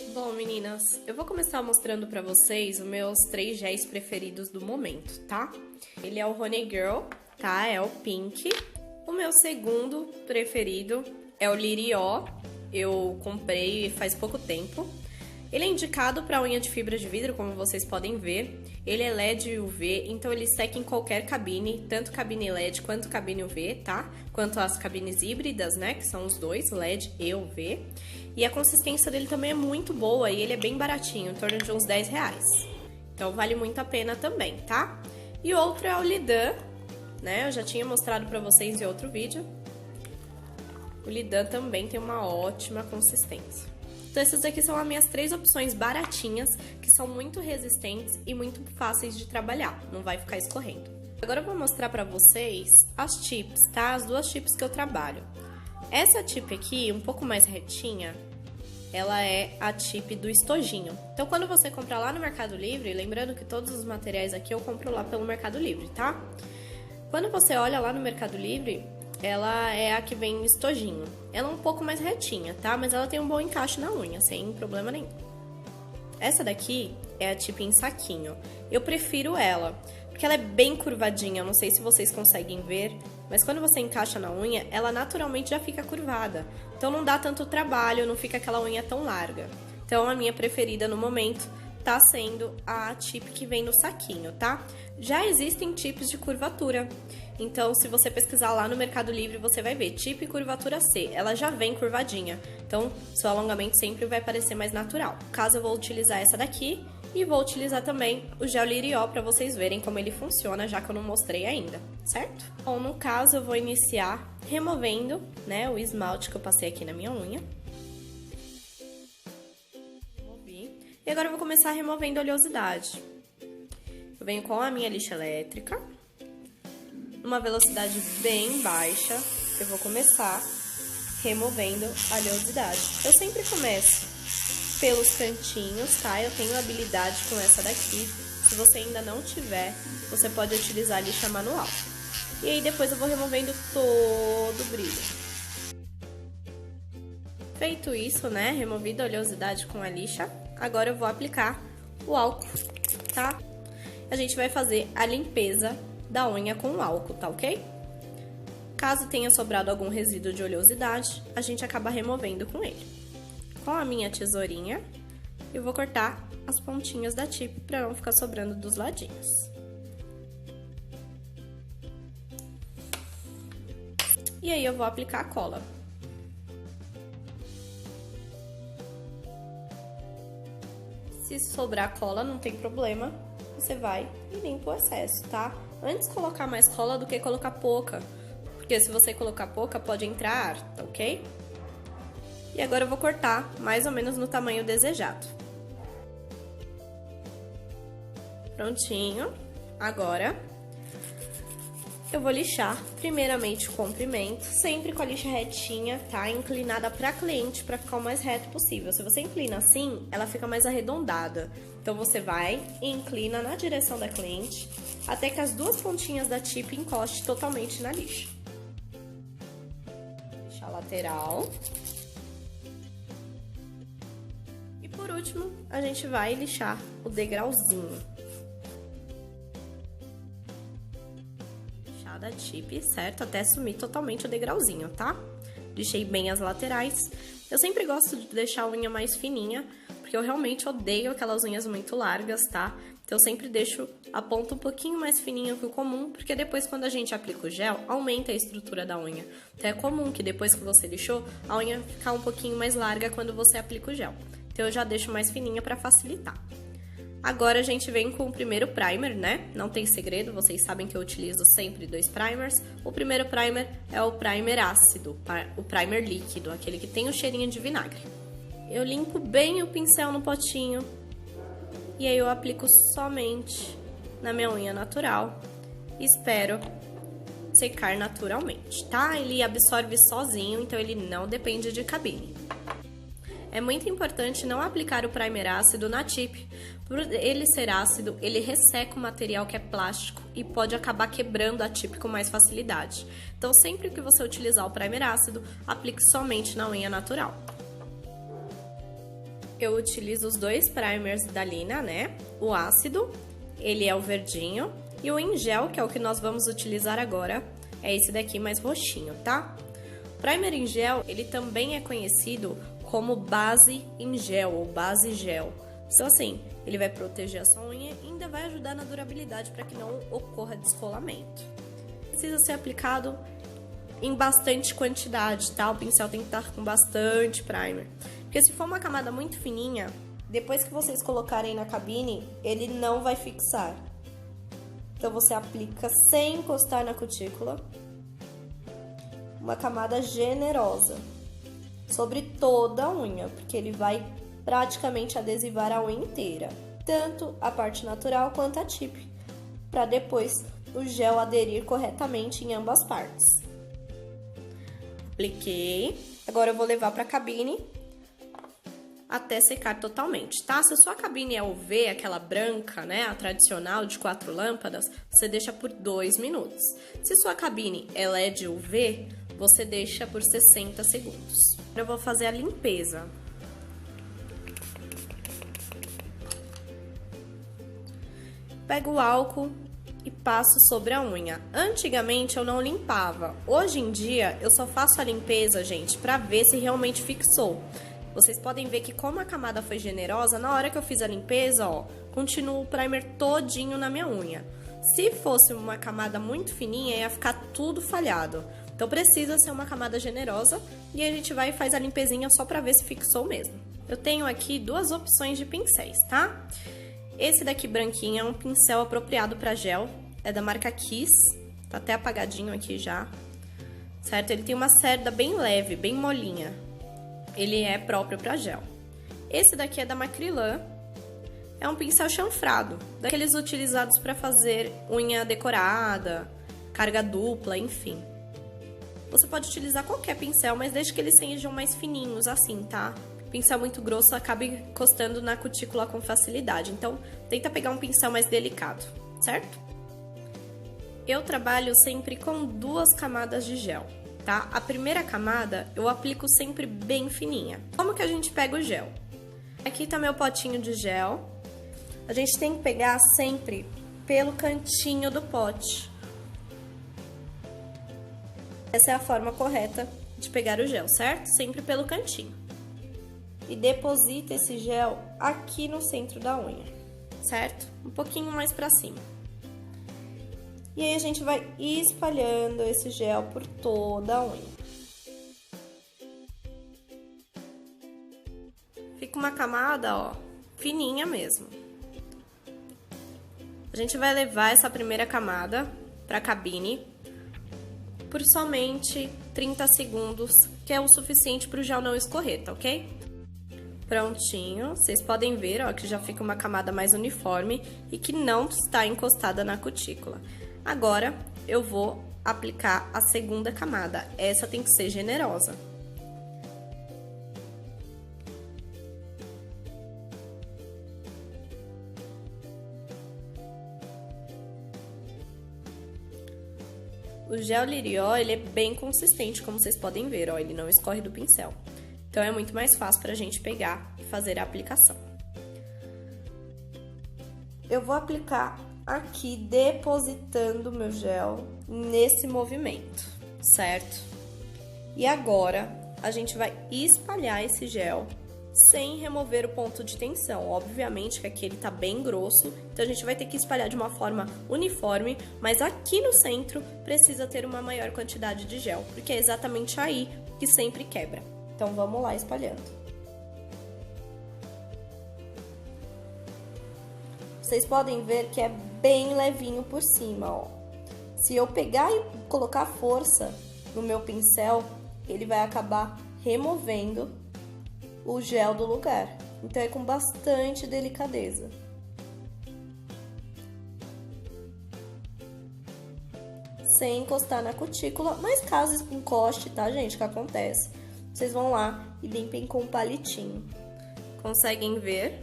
Bom, meninas, eu vou começar mostrando pra vocês os meus 3 géis preferidos do momento, tá? Ele é o Honey Girl, tá? É o Pink. O meu segundo preferido é o Lirió. Eu comprei faz pouco tempo. Ele é indicado para unha de fibra de vidro, como vocês podem ver. Ele é LED e UV, então ele seca em qualquer cabine, tanto cabine LED quanto cabine UV, tá? Quanto as cabines híbridas, né, que são os dois, LED e UV. E a consistência dele também é muito boa e ele é bem baratinho, em torno de uns 10 reais. Então vale muito a pena também, tá? E outro é o Lidan, né? Eu já tinha mostrado para vocês em outro vídeo. O Lidan também tem uma ótima consistência. Então, essas aqui são as minhas 3 opções baratinhas, que são muito resistentes e muito fáceis de trabalhar, não vai ficar escorrendo. Agora eu vou mostrar pra vocês as tips, tá? As 2 tips que eu trabalho. Essa tip aqui, um pouco mais retinha, ela é a tip do estojinho. Então, quando você comprar lá no Mercado Livre, lembrando que todos os materiais aqui eu compro lá pelo Mercado Livre, tá? Quando você olha lá no Mercado Livre, ela é a que vem estojinho. Ela é um pouco mais retinha, tá? Mas ela tem um bom encaixe na unha, sem problema nenhum. Essa daqui é a tip em saquinho. Eu prefiro ela, porque ela é bem curvadinha. Eu não sei se vocês conseguem ver, mas quando você encaixa na unha, ela naturalmente já fica curvada. Então não dá tanto trabalho, não fica aquela unha tão larga. Então a minha preferida no momento tá sendo a tip que vem no saquinho, tá? Já existem tipos de curvatura. Então, se você pesquisar lá no Mercado Livre, você vai ver tip curvatura C. Ela já vem curvadinha. Então, seu alongamento sempre vai parecer mais natural. No caso, eu vou utilizar essa daqui e vou utilizar também o gel Lirió para vocês verem como ele funciona, já que eu não mostrei ainda, certo? Bom, no caso, eu vou iniciar removendo, né, o esmalte que eu passei aqui na minha unha. E agora eu vou começar removendo a oleosidade. Eu venho com a minha lixa elétrica, numa velocidade bem baixa, eu vou começar removendo a oleosidade. Eu sempre começo pelos cantinhos, tá? Eu tenho habilidade com essa daqui. Se você ainda não tiver, você pode utilizar a lixa manual. E aí depois eu vou removendo todo o brilho. Feito isso, né? Removido a oleosidade com a lixa, agora eu vou aplicar o álcool, tá? A gente vai fazer a limpeza da unha com o álcool, tá ok? Caso tenha sobrado algum resíduo de oleosidade, a gente acaba removendo com ele. Com a minha tesourinha, eu vou cortar as pontinhas da tip para não ficar sobrando dos ladinhos. E aí eu vou aplicar a cola. Se sobrar cola, não tem problema, você vai e limpa o excesso, tá? Antes colocar mais cola do que colocar pouca, porque se você colocar pouca, pode entrar ar, tá ok? E agora eu vou cortar mais ou menos no tamanho desejado. Prontinho. Agora, eu vou lixar primeiramente o comprimento, sempre com a lixa retinha, tá? Inclinada pra cliente, pra ficar o mais reto possível. Se você inclina assim, ela fica mais arredondada. Então, você vai e inclina na direção da cliente, até que as 2 pontinhas da tip encoste totalmente na lixa. Lixa lateral. E por último, a gente vai lixar o degrauzinho. Da tip, certo? Até sumir totalmente o degrauzinho, tá? Lixei bem as laterais. Eu sempre gosto de deixar a unha mais fininha, porque eu realmente odeio aquelas unhas muito largas, tá? Então, eu sempre deixo a ponta um pouquinho mais fininha que o comum, porque depois, quando a gente aplica o gel, aumenta a estrutura da unha. Então, é comum que depois que você lixou, a unha ficar um pouquinho mais larga quando você aplica o gel. Então, eu já deixo mais fininha pra facilitar. Agora a gente vem com o primeiro primer, né? Não tem segredo, vocês sabem que eu utilizo sempre 2 primers. O primeiro primer é o primer ácido, o primer líquido, aquele que tem o cheirinho de vinagre. Eu limpo bem o pincel no potinho e aí eu aplico somente na minha unha natural e espero secar naturalmente, tá? Ele absorve sozinho, então ele não depende de cabine. É muito importante não aplicar o primer ácido na tip. Por ele ser ácido, ele resseca o material que é plástico e pode acabar quebrando a tip com mais facilidade. Então, sempre que você utilizar o primer ácido, aplique somente na unha natural. eu utilizo os dois primers da Lina, né? O ácido, ele é o verdinho, e o em gel, que é o que nós vamos utilizar agora, é esse daqui mais roxinho, tá? O primer em gel, ele também é conhecido como base em gel ou base gel. Então assim, ele vai proteger a sua unha e ainda vai ajudar na durabilidade para que não ocorra descolamento. Precisa ser aplicado em bastante quantidade, tá? O pincel tem que estar com bastante primer. Porque se for uma camada muito fininha, depois que vocês colocarem na cabine, ele não vai fixar. Então você aplica sem encostar na cutícula. Uma camada generosa sobre toda a unha, porque ele vai praticamente adesivar a unha inteira, tanto a parte natural quanto a tip, para depois o gel aderir corretamente em ambas partes. Apliquei, agora eu vou levar para a cabine até secar totalmente, tá? Se a sua cabine é UV, aquela branca, né, a tradicional de 4 lâmpadas, você deixa por 2 minutos. Se sua cabine é LED UV, você deixa por 60 segundos. Eu vou fazer a limpeza. Pego o álcool e passo sobre a unha. Antigamente eu não limpava. Hoje em dia eu só faço a limpeza, gente, pra ver se realmente fixou. Vocês podem ver que como a camada foi generosa, na hora que eu fiz a limpeza, ó, continua o primer todinho na minha unha. Se fosse uma camada muito fininha, ia ficar tudo falhado. Então precisa ser uma camada generosa e a gente vai e faz a limpezinha só pra ver se fixou mesmo. Eu tenho aqui duas opções de pincéis, tá? Esse daqui branquinho é um pincel apropriado para gel, é da marca Kiss, tá até apagadinho aqui já, certo? Ele tem uma cerda bem leve, bem molinha, ele é próprio para gel. Esse daqui é da Macrylan, é um pincel chanfrado, daqueles utilizados para fazer unha decorada, carga dupla, enfim. Você pode utilizar qualquer pincel, mas desde que eles sejam mais fininhos assim, tá? Pincel muito grosso acaba encostando na cutícula com facilidade, então tenta pegar um pincel mais delicado, certo? Eu trabalho sempre com 2 camadas de gel, tá? A primeira camada eu aplico sempre bem fininha. Como que a gente pega o gel? Aqui tá meu potinho de gel. A gente tem que pegar sempre pelo cantinho do pote. Essa é a forma correta de pegar o gel, certo? Sempre pelo cantinho. E deposita esse gel aqui no centro da unha, certo? Um pouquinho mais pra cima. E aí a gente vai espalhando esse gel por toda a unha. Fica uma camada, ó, fininha mesmo. A gente vai levar essa primeira camada pra cabine por somente 30 segundos, que é o suficiente pro gel não escorrer, tá ok? Prontinho, vocês podem ver, ó, que já fica uma camada mais uniforme e que não está encostada na cutícula. Agora, eu vou aplicar a segunda camada. Essa tem que ser generosa. O gel Lirió, ele é bem consistente, como vocês podem ver, ó, ele não escorre do pincel. Então, é muito mais fácil pra gente pegar e fazer a aplicação. Eu vou aplicar aqui, depositando o meu gel nesse movimento, certo? E agora, a gente vai espalhar esse gel sem remover o ponto de tensão. Obviamente que aqui ele tá bem grosso, então a gente vai ter que espalhar de uma forma uniforme, mas aqui no centro precisa ter uma maior quantidade de gel, porque é exatamente aí que sempre quebra. Então, vamos lá espalhando. Vocês podem ver que é bem levinho por cima, ó. Se eu pegar e colocar força no meu pincel, ele vai acabar removendo o gel do lugar. Então, é com bastante delicadeza. Sem encostar na cutícula, mas caso encoste, tá, gente, que acontece? Vocês vão lá e limpem com um palitinho. Conseguem ver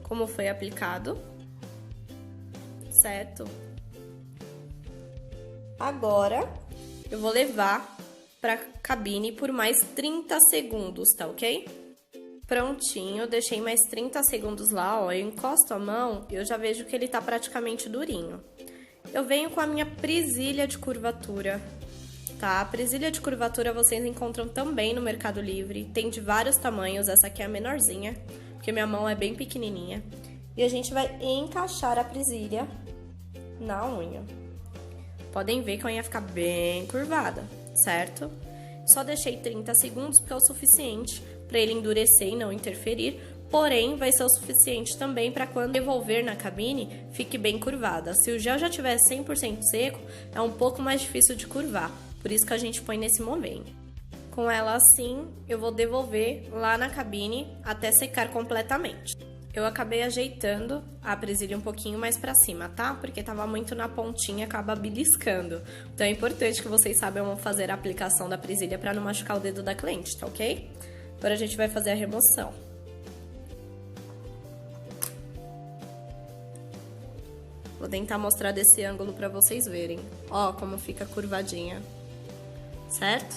como foi aplicado, certo? Agora, eu vou levar pra cabine por mais 30 segundos, tá ok? Prontinho, deixei mais 30 segundos lá, ó, eu encosto a mão e eu já vejo que ele tá praticamente durinho. Eu venho com a minha presilha de curvatura, tá? A presilha de curvatura vocês encontram também no Mercado Livre, tem de vários tamanhos, essa aqui é a menorzinha, porque minha mão é bem pequenininha. E a gente vai encaixar a presilha na unha. Podem ver que a unha fica bem curvada, certo? Só deixei 30 segundos porque é o suficiente para ele endurecer e não interferir, porém vai ser o suficiente também para quando devolver na cabine fique bem curvada. Se o gel já estiver 100% seco, é um pouco mais difícil de curvar, por isso que a gente põe nesse momento. Com ela assim, eu vou devolver lá na cabine até secar completamente. Eu acabei ajeitando a presilha um pouquinho mais pra cima, tá? Porque tava muito na pontinha, acaba beliscando. Então é importante que vocês saibam fazer a aplicação da presilha pra não machucar o dedo da cliente, tá ok? Agora a gente vai fazer a remoção. Vou tentar mostrar desse ângulo pra vocês verem. Ó, como fica curvadinha, certo?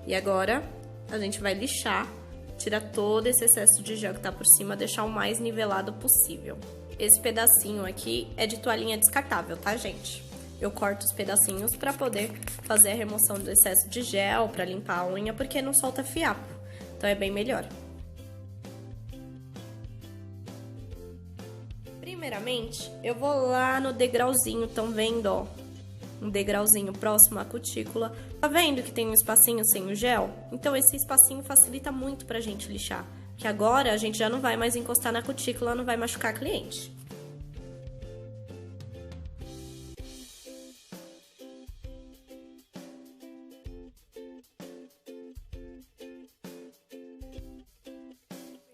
E agora a gente vai lixar. Tira todo esse excesso de gel que tá por cima, deixar o mais nivelado possível. Esse pedacinho aqui é de toalhinha descartável, tá, gente? Eu corto os pedacinhos pra poder fazer a remoção do excesso de gel, pra limpar a unha, porque não solta fiapo. Então é bem melhor. Primeiramente, eu vou lá no degrauzinho, tão vendo, ó? Um degrauzinho próximo à cutícula. Tá vendo que tem um espacinho sem o gel? Então esse espacinho facilita muito pra gente lixar. Que agora a gente já não vai mais encostar na cutícula, não vai machucar a cliente.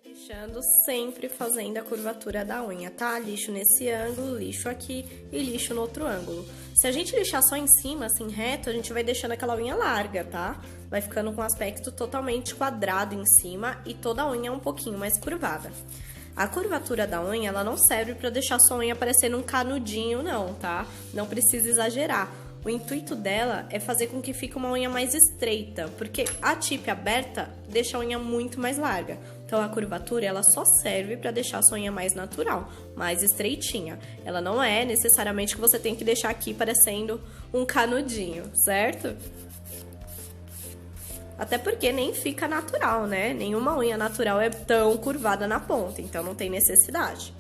Lixando, sempre fazendo a curvatura da unha, tá? Lixo nesse ângulo, lixo aqui e lixo no outro ângulo. Se a gente lixar só em cima, assim, reto, a gente vai deixando aquela unha larga, tá? Vai ficando com um aspecto totalmente quadrado em cima e toda a unha um pouquinho mais curvada. A curvatura da unha, ela não serve pra deixar sua unha parecendo um canudinho, não, tá? Não precisa exagerar. O intuito dela é fazer com que fique uma unha mais estreita, porque a tip aberta deixa a unha muito mais larga. Então, a curvatura, ela só serve para deixar a sua unha mais natural, mais estreitinha. Ela não é necessariamente que você tem que deixar aqui parecendo um canudinho, certo? Até porque nem fica natural, né? Nenhuma unha natural é tão curvada na ponta, então não tem necessidade.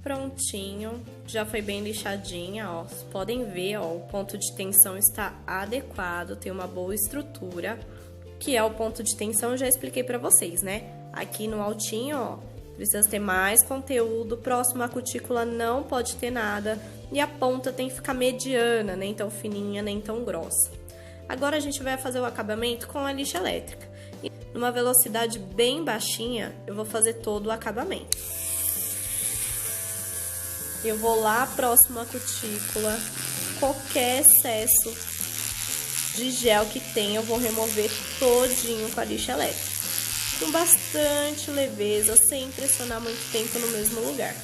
Prontinho, já foi bem lixadinha, ó. Vocês podem ver, ó, o ponto de tensão está adequado, tem uma boa estrutura. Que é o ponto de tensão, eu já expliquei pra vocês, né? Aqui no altinho, ó, precisa ter mais conteúdo, próximo à cutícula não pode ter nada, e a ponta tem que ficar mediana, nem tão fininha, nem tão grossa. Agora a gente vai fazer o acabamento com a lixa elétrica. E numa velocidade bem baixinha, eu vou fazer todo o acabamento. Eu vou lá próximo à cutícula, qualquer excesso de gel que tem, eu vou remover todinho com a lixa elétrica. Com bastante leveza, sem pressionar muito tempo no mesmo lugar.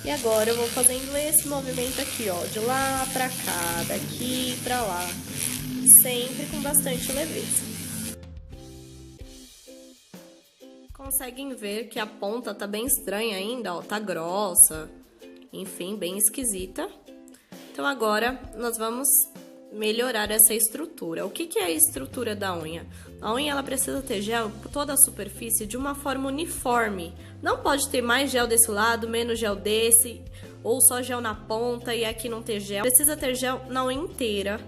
E agora eu vou fazendo esse movimento aqui, ó, de lá pra cá, daqui pra lá, sempre com bastante leveza. Conseguem ver que a ponta tá bem estranha ainda, ó, tá grossa, enfim, bem esquisita. Então agora nós vamos melhorar essa estrutura. O que é a estrutura da unha? A unha ela precisa ter gel por toda a superfície de uma forma uniforme. Não pode ter mais gel desse lado, menos gel desse, ou só gel na ponta e aqui não ter gel. Precisa ter gel na unha inteira,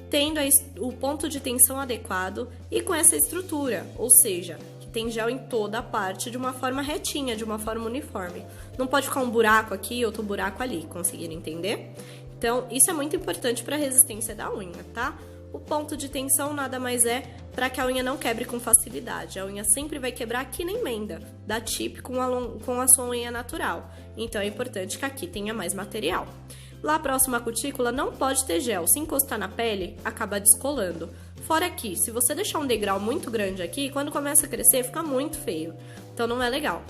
tendo o ponto de tensão adequado e com essa estrutura, ou seja, tem gel em toda a parte de uma forma retinha, de uma forma uniforme. Não pode ficar um buraco aqui e outro buraco ali, conseguiram entender? Então, isso é muito importante para a resistência da unha, tá? O ponto de tensão nada mais é para que a unha não quebre com facilidade. A unha sempre vai quebrar aqui na emenda da tip com a sua unha natural. Então, é importante que aqui tenha mais material. Lá próximo à cutícula não pode ter gel. Se encostar na pele, acaba descolando. Fora aqui, se você deixar um degrau muito grande aqui, quando começa a crescer, fica muito feio. Então, não é legal.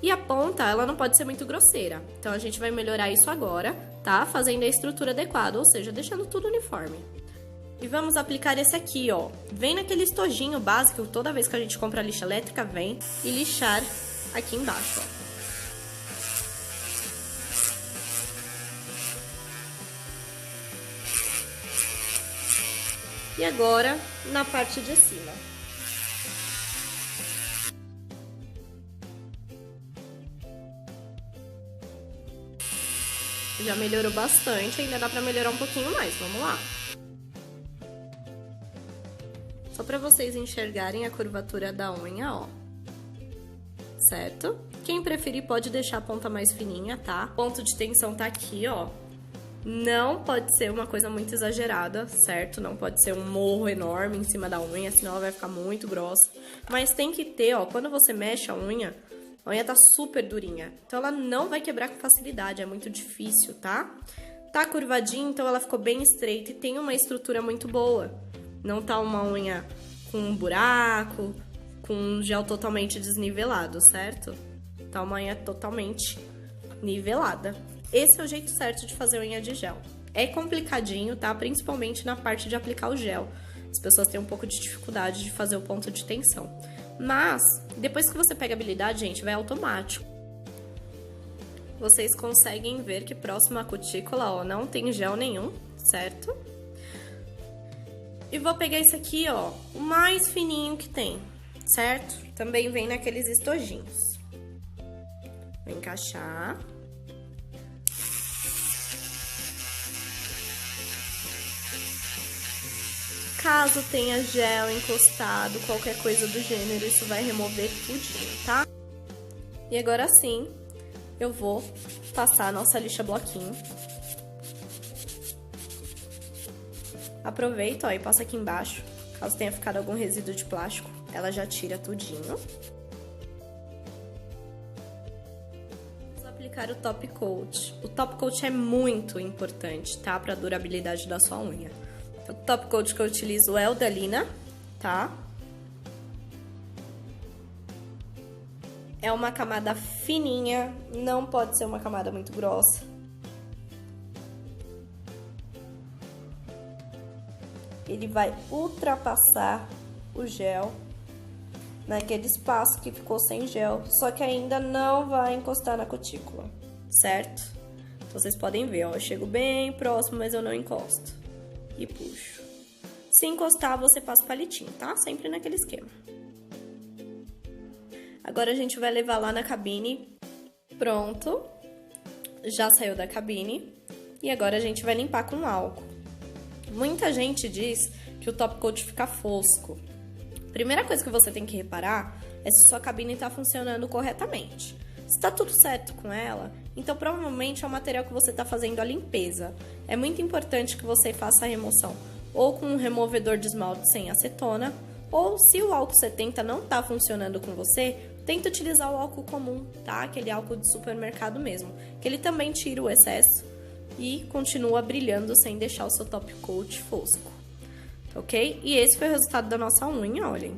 E a ponta, ela não pode ser muito grosseira. Então, a gente vai melhorar isso agora, tá? Fazendo a estrutura adequada, ou seja, deixando tudo uniforme. E vamos aplicar esse aqui, ó. Vem naquele estojinho básico, toda vez que a gente compra lixa elétrica, vem e lixar aqui embaixo, ó. E agora, na parte de cima. Já melhorou bastante, ainda dá pra melhorar um pouquinho mais, vamos lá. Só pra vocês enxergarem a curvatura da unha, ó. Certo? Quem preferir pode deixar a ponta mais fininha, tá? O ponto de tensão tá aqui, ó. Não pode ser uma coisa muito exagerada, certo? Não pode ser um morro enorme em cima da unha, senão ela vai ficar muito grossa. Mas tem que ter, ó, quando você mexe a unha tá super durinha. Então ela não vai quebrar com facilidade, é muito difícil, tá? Tá curvadinha, então ela ficou bem estreita e tem uma estrutura muito boa. Não tá uma unha com um buraco, com um gel totalmente desnivelado, certo? Tá uma unha totalmente nivelada. Esse é o jeito certo de fazer unha de gel. É complicadinho, tá? Principalmente na parte de aplicar o gel. As pessoas têm um pouco de dificuldade de fazer o ponto de tensão. Mas, depois que você pega a habilidade, gente, vai automático. Vocês conseguem ver que próximo à cutícula, ó, não tem gel nenhum, certo? E vou pegar esse aqui, ó, o mais fininho que tem, certo? Também vem naqueles estojinhos. Vou encaixar. Caso tenha gel encostado, qualquer coisa do gênero, isso vai remover tudinho, tá? E agora sim, eu vou passar a nossa lixa bloquinho. Aproveita, ó, e passa aqui embaixo. Caso tenha ficado algum resíduo de plástico, ela já tira tudinho. Vamos aplicar o top coat. O top coat é muito importante, tá? Pra durabilidade da sua unha. O top coat que eu utilizo é o da Lina, tá? É uma camada fininha, não pode ser uma camada muito grossa. Ele vai ultrapassar o gel naquele espaço que ficou sem gel, só que ainda não vai encostar na cutícula, certo? Então, vocês podem ver, ó, eu chego bem próximo, mas eu não encosto. E puxo. Se encostar, você passa o palitinho, tá? Sempre naquele esquema. Agora a gente vai levar lá na cabine. Pronto. Já saiu da cabine. E agora a gente vai limpar com álcool. Muita gente diz que o top coat fica fosco. Primeira coisa que você tem que reparar é se sua cabine está funcionando corretamente. Se está tudo certo com ela, então provavelmente é o material que você está fazendo a limpeza. É muito importante que você faça a remoção ou com um removedor de esmalte sem acetona, ou se o álcool 70 não está funcionando com você, tenta utilizar o álcool comum, tá? Aquele álcool de supermercado mesmo, que ele também tira o excesso e continua brilhando sem deixar o seu top coat fosco, ok? E esse foi o resultado da nossa unha, olhem.